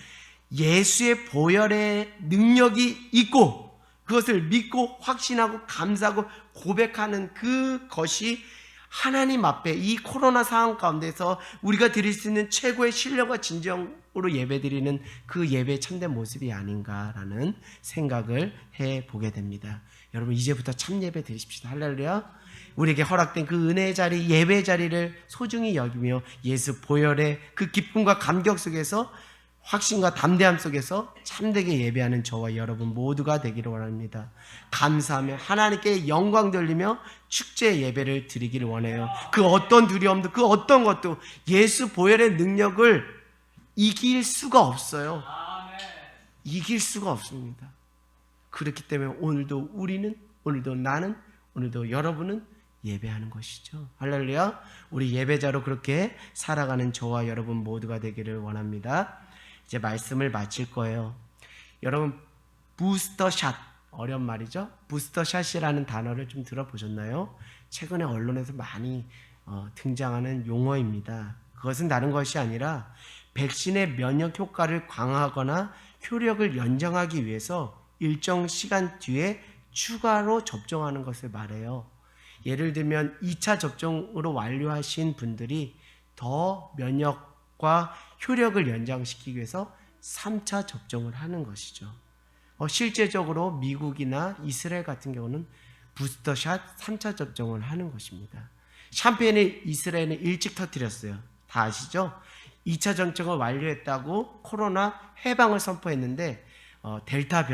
예수의 보혈의 능력이 있고 그것을 믿고 확신하고 감사하고 고백하는 그것이 하나님 앞에 이 코로나 상황 가운데서 우리가 드릴 수 있는 최고의 신령과 진정으로 예배드리는 그 예배의 참된 모습이 아닌가라는 생각을 해보게 됩니다. 여러분 이제부터 참 예배 드리십시다. 할렐루야. 우리에게 허락된 그 은혜의 자리, 예배의 자리를 소중히 여기며 예수 보혈의 그 기쁨과 감격 속에서 확신과 담대함 속에서 참되게 예배하는 저와 여러분 모두가 되기를 원합니다. 감사하며 하나님께 영광 돌리며 축제 예배를 드리기를 원해요. 그 어떤 두려움도 그 어떤 것도 예수 보혈의 능력을 이길 수가 없어요. 이길 수가 없습니다. 그렇기 때문에 오늘도 우리는, 오늘도 나는, 오늘도 여러분은 예배하는 것이죠. 할렐루야. 우리 예배자로 그렇게 살아가는 저와 여러분 모두가 되기를 원합니다. 이제 말씀을 마칠 거예요. 여러분 부스터샷, 어려운 말이죠. 부스터샷이라는 단어를 좀 들어보셨나요? 최근에 언론에서 많이 등장하는 용어입니다. 그것은 다른 것이 아니라 백신의 면역 효과를 강화하거나 효력을 연장하기 위해서 일정 시간 뒤에 추가로 접종하는 것을 말해요. 예를 들면 2차 접종으로 완료하신 분들이 더 면역과 효력을 연장시키기 위해서 3차 접종을 하는 것이죠. 실제적으로 미국이나 이스라엘 같은 경우는 부스터샷 3차 접종을 하는 것입니다. 샴페인을 이스라엘은 일찍 터뜨렸어요. 다 아시죠? 2차 접종을 완료했다고 코로나 해방을 선포했는데 델타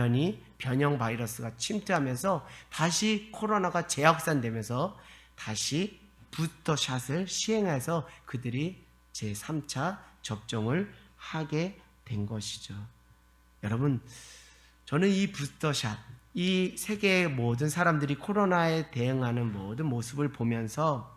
변형 바이러스가 침투하면서 다시 코로나가 재확산되면서 다시 부스터샷을 시행해서 그들이 제3차 접종을 하게 된 것이죠. 여러분, 저는 이 부스터샷, 이 세계의 모든 사람들이 코로나에 대응하는 모든 모습을 보면서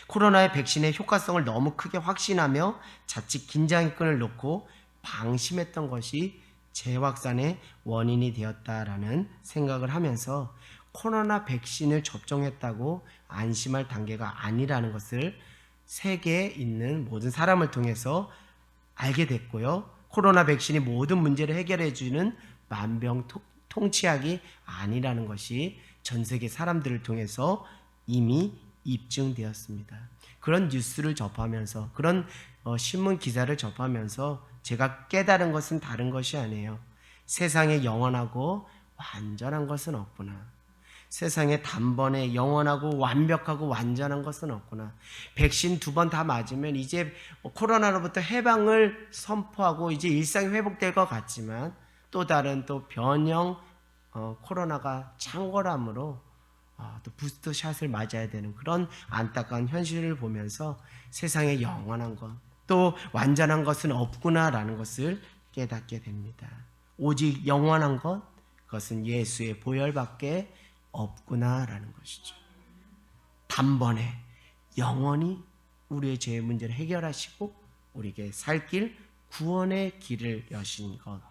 코로나의 백신의 효과성을 너무 크게 확신하며 자칫 긴장의 끈을 놓고 방심했던 것이 재확산의 원인이 되었다라는 생각을 하면서 코로나 백신을 접종했다고 안심할 단계가 아니라는 것을 세계에 있는 모든 사람을 통해서 알게 됐고요. 코로나 백신이 모든 문제를 해결해 주는 만병통치약이 아니라는 것이 전 세계 사람들을 통해서 이미 입증되었습니다. 그런 뉴스를 접하면서, 그런 신문 기사를 접하면서 제가 깨달은 것은 다른 것이 아니에요. 세상에 영원하고 완전한 것은 없구나. 세상에 단번에 영원하고 완벽하고 완전한 것은 없구나. 백신 2번 다 맞으면 이제 코로나로부터 해방을 선포하고 이제 일상이 회복될 것 같지만 또 다른 또 변형 코로나가 창궐함으로 또 부스터샷을 맞아야 되는 그런 안타까운 현실을 보면서 세상에 영원한 것, 또 완전한 것은 없구나라는 것을 깨닫게 됩니다. 오직 영원한 것, 그것은 예수의 보혈밖에 없구나라는 것이죠. 단번에 영원히 우리의 죄의 문제를 해결하시고 우리에게 살 길, 구원의 길을 여신 것,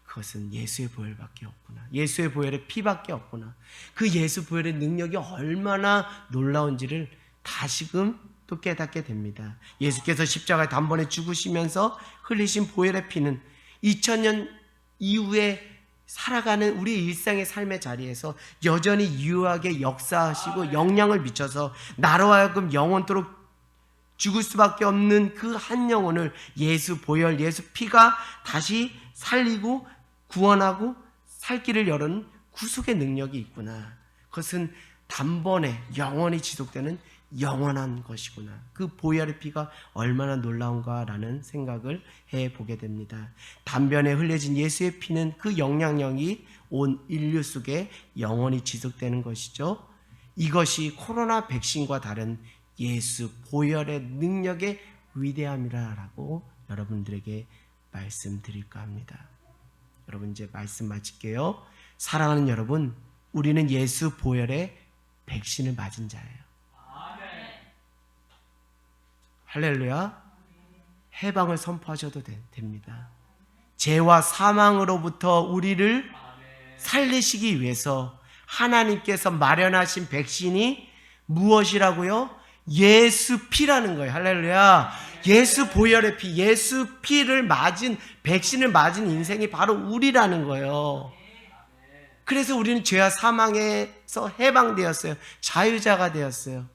그것은 예수의 보혈밖에 없구나. 예수의 보혈의 피밖에 없구나. 그 예수 보혈의 능력이 얼마나 놀라운지를 다시금 또 깨닫게 됩니다. 예수께서 십자가에 단번에 죽으시면서 흘리신 보혈의 피는 2000년 이후에 살아가는 우리 일상의 삶의 자리에서 여전히 유효하게 역사하시고 영향을 미쳐서 나로 하여금 영원토록 죽을 수밖에 없는 그 한 영혼을 예수 보혈, 예수 피가 다시 살리고 구원하고 살 길을 여는 구속의 능력이 있구나. 그것은 단번에 영원히 지속되는 영원한 것이구나. 그 보혈의 피가 얼마나 놀라운가라는 생각을 해보게 됩니다. 단번에 흘려진 예수의 피는 그 영향력이 온 인류 속에 영원히 지속되는 것이죠. 이것이 코로나 백신과 다른 예수 보혈의 능력의 위대함이라고 여러분들에게 말씀드릴까 합니다. 여러분, 이제 말씀 마칠게요. 사랑하는 여러분, 우리는 예수 보혈의 백신을 맞은 자예요. 할렐루야. 해방을 선포하셔도 됩니다. 죄와 사망으로부터 우리를 살리시기 위해서 하나님께서 마련하신 백신이 무엇이라고요? 예수 피라는 거예요. 할렐루야. 예수 보혈의 피, 예수 피를 맞은, 백신을 맞은 인생이 바로 우리라는 거예요. 그래서 우리는 죄와 사망에서 해방되었어요. 자유자가 되었어요.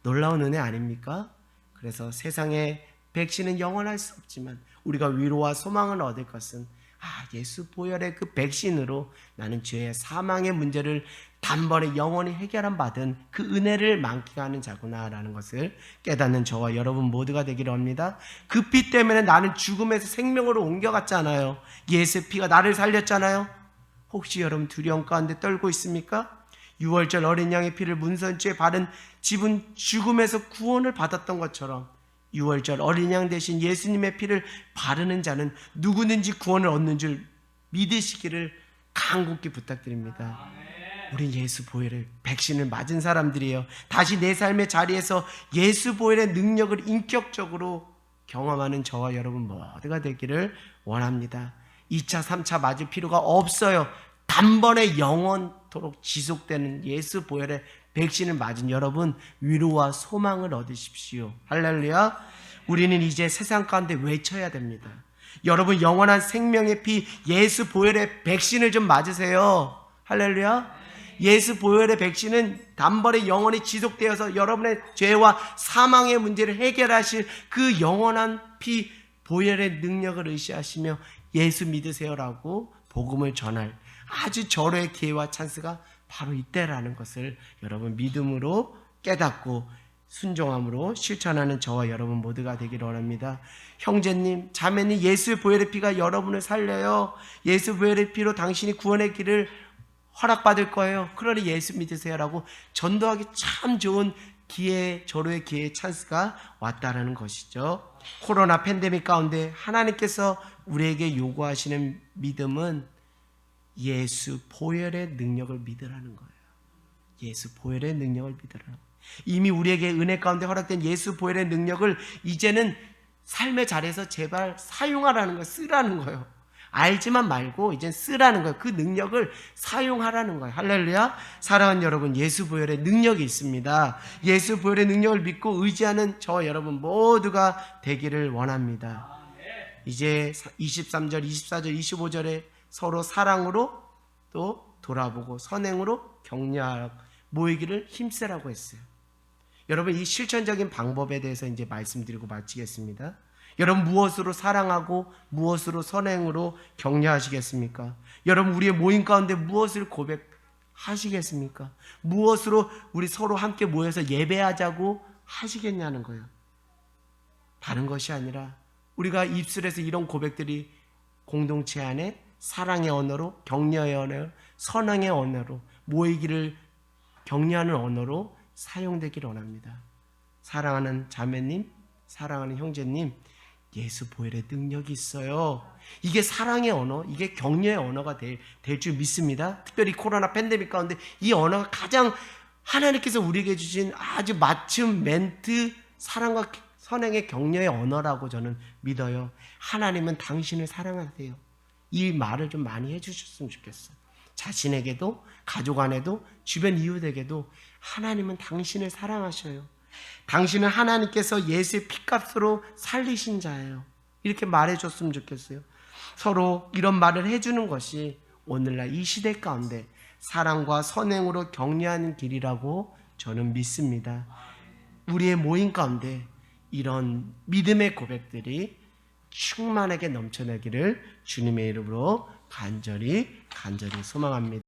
놀라운 은혜 아닙니까? 그래서 세상의 백신은 영원할 수 없지만 우리가 위로와 소망을 얻을 것은 예수 보혈의 그 백신으로 나는 죄의 사망의 문제를 단번에 영원히 해결한 받은 그 은혜를 만끽하는 자구나라는 것을 깨닫는 저와 여러분 모두가 되기를 합니다. 그 피 때문에 나는 죽음에서 생명으로 옮겨갔잖아요. 예수의 피가 나를 살렸잖아요. 혹시 여러분 두려움 가운데 떨고 있습니까? 6월절 어린 양의 피를 문선주에 바른 집은 죽음에서 구원을 받았던 것처럼 6월절 어린 양 대신 예수님의 피를 바르는 자는 누구든지 구원을 얻는 줄 믿으시기를 간곡히 부탁드립니다. 우린 예수 보혈의 백신을 맞은 사람들이에요. 다시 내 삶의 자리에서 예수 보혈의 능력을 인격적으로 경험하는 저와 여러분 모두가 되기를 원합니다. 2차, 3차 맞을 필요가 없어요. 단번에 영원토록 지속되는 예수 보혈의 백신을 맞은 여러분, 위로와 소망을 얻으십시오. 할렐루야. 우리는 이제 세상 가운데 외쳐야 됩니다. 여러분, 영원한 생명의 피 예수 보혈의 백신을 좀 맞으세요. 할렐루야. 예수 보혈의 백신은 단번에 영원히 지속되어서 여러분의 죄와 사망의 문제를 해결하실 그 영원한 피 보혈의 능력을 의지하시며 예수 믿으세요라고 복음을 전할 아주 절호의 기회와 찬스가 바로 이때라는 것을 여러분 믿음으로 깨닫고 순종함으로 실천하는 저와 여러분 모두가 되기를 원합니다. 형제님, 자매님, 예수 보혈의 피가 여러분을 살려요. 예수 보혈의 피로 당신이 구원의 길을 허락받을 거예요. 그러니 예수 믿으세요라고 전도하기 참 좋은 기회, 절호의 기회의 찬스가 왔다라는 것이죠. 코로나 팬데믹 가운데 하나님께서 우리에게 요구하시는 믿음은 예수 보혈의 능력을 믿으라는 거예요. 예수 보혈의 능력을 믿으라는 거예요. 이미 우리에게 은혜 가운데 허락된 예수 보혈의 능력을 이제는 삶의 자리에서 제발 사용하라는 거예요. 쓰라는 거예요. 알지만 말고 이제 쓰라는 거예요. 그 능력을 사용하라는 거예요. 할렐루야. 사랑하는 여러분, 예수 보혈의 능력이 있습니다. 예수 보혈의 능력을 믿고 의지하는 저와 여러분 모두가 되기를 원합니다. 이제 23절, 24절, 25절에 서로 사랑으로 또 돌아보고 선행으로 격려하고 모이기를 힘쓰라고 했어요. 여러분, 이 실천적인 방법에 대해서 이제 말씀드리고 마치겠습니다. 여러분, 무엇으로 사랑하고 무엇으로 선행으로 격려하시겠습니까? 여러분, 우리의 모임 가운데 무엇을 고백하시겠습니까? 무엇으로 우리 서로 함께 모여서 예배하자고 하시겠냐는 거예요. 다른 것이 아니라 우리가 입술에서 이런 고백들이 공동체 안에 사랑의 언어로, 격려의 언어로, 선행의 언어로, 모이기를 격려하는 언어로 사용되기를 원합니다. 사랑하는 자매님, 사랑하는 형제님, 예수 보혈의 능력이 있어요. 이게 사랑의 언어, 이게 격려의 언어가 될 줄 믿습니다. 특별히 코로나 팬데믹 가운데 이 언어가 가장 하나님께서 우리에게 주신 아주 맞춤 멘트, 사랑과 선행의 격려의 언어라고 저는 믿어요. 하나님은 당신을 사랑하세요. 이 말을 좀 많이 해주셨으면 좋겠어요. 자신에게도, 가족 안에도, 주변 이웃에게도 하나님은 당신을 사랑하셔요. 당신은 하나님께서 예수의 피값으로 살리신 자예요. 이렇게 말해줬으면 좋겠어요. 서로 이런 말을 해주는 것이 오늘날 이 시대 가운데 사랑과 선행으로 격려하는 길이라고 저는 믿습니다. 우리의 모임 가운데 이런 믿음의 고백들이 충만하게 넘쳐나기를 주님의 이름으로 간절히 소망합니다.